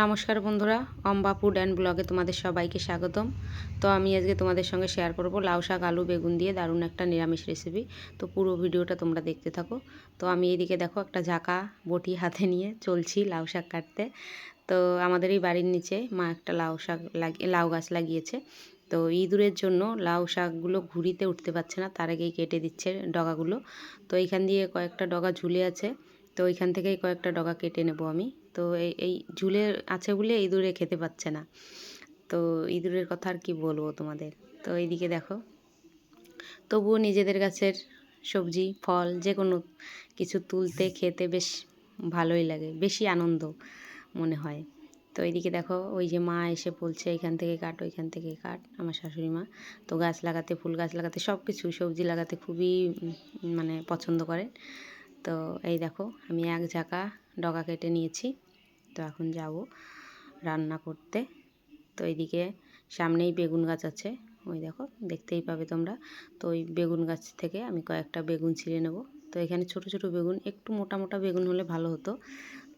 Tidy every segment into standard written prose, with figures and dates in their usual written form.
নমস্কার বন্ধুরা, Amba food and ব্লগে তোমাদের সবাইকে স্বাগতম। তো আমি আজকে তোমাদের সঙ্গে শেয়ার করব লাউ শাক আলু বেগুন দিয়ে দারুণ একটা নিরামিষ রেসিপি। তো পুরো ভিডিওটা তোমরা দেখতে থাকো। তো আমি এইদিকে দেখো একটা ঝাঁকা বটি হাতে নিয়ে চলছি লাউ শাক কাটতে। তো আমাদের এই বাড়ির নিচে মা একটা লাউ গাছ লাগিয়েছে। তো ইঁদুরের জন্য লাউ শাকগুলো ঘুরিতে উঠতে পারছে না, তার আগেই কেটে দিচ্ছে ডগাগুলো। তো এইখান দিয়ে কয়েকটা ডগা ঝুলে আছে, তো ওইখান থেকেই কয়েকটা ডগা কেটে নেব আমি। তো এই ঝুলে আছে বলে ইঁদুরে খেতে পাচ্ছে না। তো ইঁদুরের কথা আর কি বলবো তোমাদের। তো এইদিকে দেখো, তবুও নিজেদের গাছের সবজি ফল যে কোনো কিছু তুলতে খেতে বেশ ভালোই লাগে, বেশি আনন্দ মনে হয়। তো এইদিকে দেখো, ওই যে মা এসে বলছে এখান থেকে কাট ওইখান থেকে কাট, আমার শাশুড়ি মা। তো গাছ লাগাতে, ফুল গাছ লাগাতে, সব কিছু সবজি লাগাতে খুবই মানে পছন্দ করেন। তো এই দেখো, আমি এক ঝাঁকা ডগা কেটে নিয়েছি। তো এখন যাব রান্না করতে। তো এইদিকে সামনেই বেগুন গাছ আছে, ওই দেখো দেখতেই পাবে তোমরা। তো ওই বেগুন গাছ থেকে আমি কয়েকটা বেগুন ছিঁড়ে নেব। তো এখানে ছোট ছোট বেগুন, একটু মোটা মোটা বেগুন হলে ভালো হতো।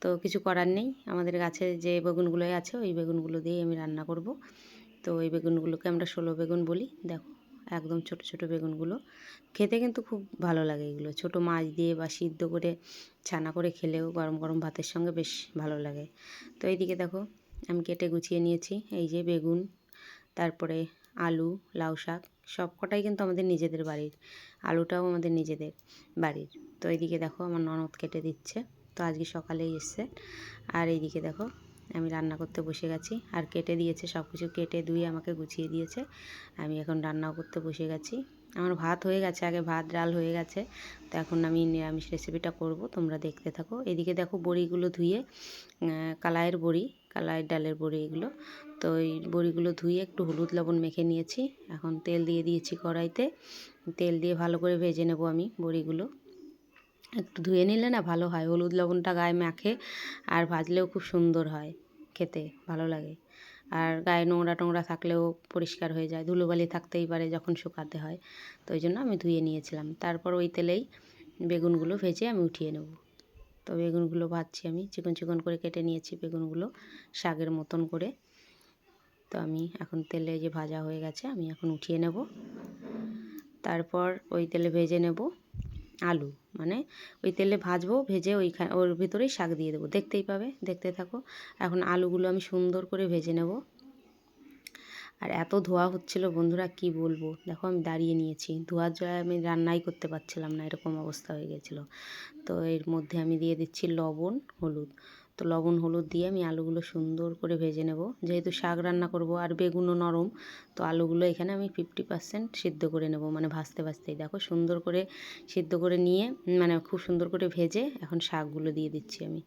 তো কিছু করার নেই, আমাদের গাছে যে বেগুনগুলোই আছে ওই বেগুনগুলো দিয়েই আমি রান্না করব। তো এই বেগুনগুলোকে আমরা ষোলো বেগুন বলি। দেখো একদম ছোট ছোট বেগুনগুলো, খেতে কিন্তু খুব ভালো লাগে। এগুলো ছোট মাছ দিয়ে বা সিদ্ধ করে ছানা করে খেলেও গরম গরম ভাতের সঙ্গে বেশ ভালো লাগে। তো এইদিকে দেখো, আমি কেটে গুছিয়ে নিয়েছি এই যে বেগুন, তারপরে আলু, লাউ শাক, সব কটাই কিন্তু আমাদের নিজেদের বাড়ির। আলুটাও আমাদের নিজেদের বাড়ির। তো এইদিকে দেখো আমার ননদ কেটে দিচ্ছে, তো আজকে সকালেই এসছে। আর এইদিকে দেখো আমি রান্না করতে বসে গেছি, আর কেটে দিয়েছে, সব কিছু কেটে ধুয়ে আমাকে গুছিয়ে দিয়েছে। আমি এখন রান্নাও করতে বসে গেছি। আমার ভাত হয়ে গেছে, আগে ভাত ডাল হয়ে গেছে। তো এখন আমি নিরামিষ রেসিপিটা করব, তোমরা দেখতে থাকো। এদিকে দেখো বড়িগুলো ধুয়ে, কালাইয়ের বড়ি, কালাই ডালের বড়ি এগুলো। তো এই বড়িগুলো ধুয়ে একটু হলুদ লবণ মেখে নিয়েছি। এখন তেল দিয়ে দিয়েছি কড়াইতে, তেল দিয়ে ভালো করে ভেজে নেব আমি বড়িগুলো। একটু ধুয়ে নিলে না ভালো হয়, হলুদ লবণটা গায়ে মাখে, আর ভাজলেও খুব সুন্দর হয়, খেতে ভালো লাগে। আর গায়ে নোংরা টোংরা থাকলেও পরিষ্কার হয়ে যায়, ধুলোবালি থাকতেই পারে যখন শুকাতে হয়। তো ওই জন্য আমি ধুয়ে নিয়েছিলাম। তারপর ওই তেলেই বেগুনগুলো ভেজে আমি উঠিয়ে নেব। তো বেগুনগুলো ভাজছি, আমি চিকন চিকন করে কেটে নিয়েছি বেগুনগুলো শাকের মতন করে। তো আমি এখন তেলে যে ভাজা হয়ে গেছে, আমি এখন উঠিয়ে নেব। তারপর ওই তেলে ভেজে নেব আলু, মানে ওই তেলে ভাজবো, ভেজে ওর ভিতরেই শাক দিয়ে দেবো, দেখতেই পাবে, দেখতে থাকো। এখন আলুগুলো আমি সুন্দর করে ভেজে নেব। আর এত ধোয়া হচ্ছিল বন্ধুরা, কি বলবো। দেখো আমি দাঁড়িয়ে নিয়েছি, ধোয়ার জন্য আমি রান্নাই করতে পারছিলাম না, এরকম অবস্থা হয়ে গেছিলো। তো এর মধ্যে আমি দিয়ে দিচ্ছি লবণ হলুদ। তো লবণ হলুদ দিয়ে আমি আলুগুলো সুন্দর করে ভেজে নেব, যেহেতু শাক রান্না করব আর বেগুনও নরম। তো আলুগুলো এখানে আমি 50% সিদ্ধ করে নেব, মানে ভাজতে ভাজতেই দেখো সুন্দর করে সিদ্ধ করে নিয়ে, মানে খুব সুন্দর করে ভেজে এখন শাকগুলো দিয়ে দিচ্ছি আমি।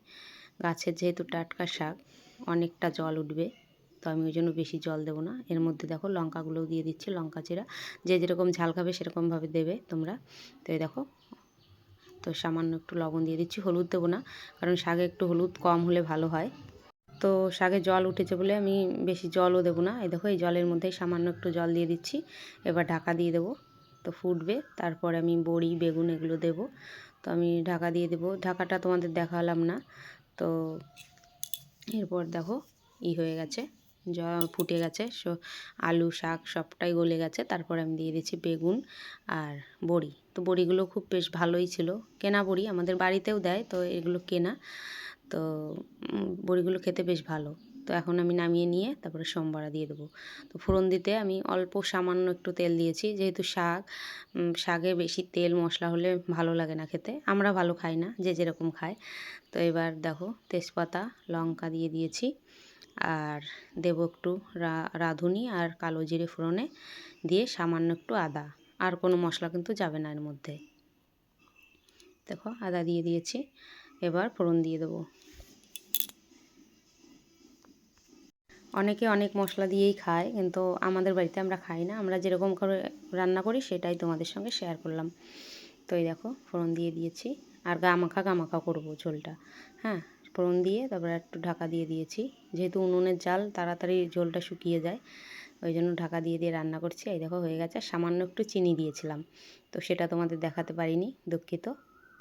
গাছের যেহেতু টাটকা শাক, অনেকটা জল উঠবে, তো আমি ওই জন্য বেশি জল দেবো না। এর মধ্যে দেখো লঙ্কাগুলোও দিয়ে দিচ্ছি, লঙ্কা চিরা, যে যেরকম ঝাল খাবে সেরকমভাবে দেবে তোমরা। তো এই দেখো, তো সামান্য একটু লবণ দিয়ে দিচ্ছি, হলুদ দেবো না, কারণ শাকে একটু হলুদ কম হলে ভালো হয়। তো শাকে জল উঠেছে বলে আমি বেশি জলও দেবো না। এই দেখো এই জলের মধ্যেই সামান্য একটু জল দিয়ে দিচ্ছি, এবার ঢাকা দিয়ে দেবো। তো ফুটবে, তারপর আমি বড়ি বেগুন এগুলো দেবো। তো আমি ঢাকা দিয়ে দেবো, ঢাকাটা তোমাদের দেখালাম না। তো এরপর দেখো হয়ে গেছে, ফুটে গেছে, আলু শাক সবটাই গলে গেছে। তারপর আমি দিয়ে দিচ্ছি বেগুন আর বড়ি। তো বড়িগুলো খুব বেশ ভালোই ছিল, কেনা বড়ি, আমাদের বাড়িতেও দেয়, তো এগুলো কেনা। তো বড়িগুলো খেতে বেশ ভালো। তো এখন আমি নামিয়ে নিয়ে তারপরে সোমবারা দিয়ে দেবো। তো ফোড়ন দিতে আমি অল্প সামান্য একটু তেল দিয়েছি, যেহেতু শাকে বেশি তেল মশলা হলে ভালো লাগে না খেতে, আমরা ভালো খাই না, যে যেরকম খায়। তো এবার দেখো তেজপাতা লঙ্কা দিয়ে দিয়েছি, আর দেব একটু রাঁধুনি আর কালো জিরে ফোড়নে দিয়ে সামান্য একটু আদা, আর কোনো মশলা কিন্তু যাবে না এর মধ্যে। দেখো আদা দিয়ে দিয়েছি, এবার ফোড়ন দিয়ে দেবো। অনেকে অনেক মশলা দিয়েই খায়, কিন্তু আমাদের বাড়িতে আমরা খাই না, আমরা যেরকম করে রান্না করি সেটাই তোমাদের সঙ্গে শেয়ার করলাম। তো এই দেখো ফোড়ন দিয়ে দিয়েছি, আর গামাখা গামাখা করবো ঝোলটা। হ্যাঁ, ফোড়ন দিয়ে তারপরে একটু ঢাকা দিয়ে দিয়েছি, যেহেতু উনুনের জাল তাড়াতাড়ি ঝোলটা শুকিয়ে যায়, ওই জন্য ঢাকা দিয়ে দিয়ে রান্না করছি। এই দেখো হয়ে গেছে, সামান্য একটু চিনি দিয়েছিলাম, তো সেটা তোমাদের দেখাতে পারিনি, দুঃখিত।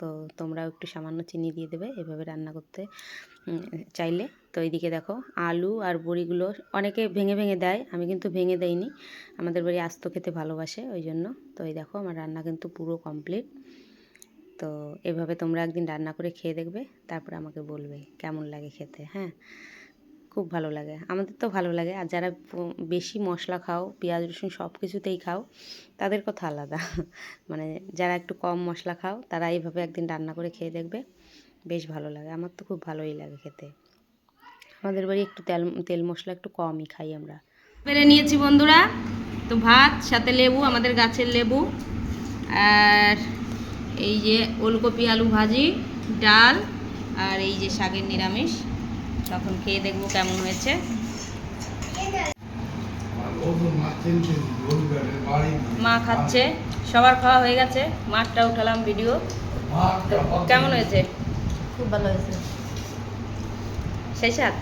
তো তোমরাও একটু সামান্য চিনি দিয়ে দেবে এভাবে রান্না করতে চাইলে। তো এইদিকে দেখো আলু আর বড়িগুলো অনেকে ভেঙে ভেঙে দেয়, আমি কিন্তু ভেঙে দেইনি, আমাদের বাড়ি আস্ত খেতে ভালোবাসে ওই জন্য। তো এই দেখো আমার রান্না কিন্তু পুরো কমপ্লিট। তো এভাবে তোমরা একদিন রান্না করে খেয়ে দেখবে, তারপরে আমাকে বলবে কেমন লাগে খেতে। হ্যাঁ, খুব ভালো লাগে, আমাদের তো ভালো লাগে। আর যারা বেশি মশলা খাও, পেঁয়াজ রসুন সব কিছুতেই খাও, তাদের কথা আলাদা। মানে যারা একটু কম মশলা খাও তারা এইভাবে একদিন রান্না করে খেয়ে দেখবে, বেশ ভালো লাগে। আমার তো খুব ভালোই লাগে খেতে। আমাদের বাড়ি একটু তেল মশলা একটু কমই খাই আমরা। বেড়ে নিয়েছি বন্ধুরা, তো ভাত সাথে লেবু, আমাদের গাছের লেবু, আর এই যে ওলকপি আলু ভাজি, ডাল, আর এই যে শাকের নিরামিষ। তখন খেয়ে দেখবো কেমন হয়েছে। মা খাচ্ছে, সবার খাওয়া হয়ে গেছে, মাঠটা উঠালাম ভিডিও। কেমন হয়েছে? খুব ভালো হয়েছে। সেই স্বাদ?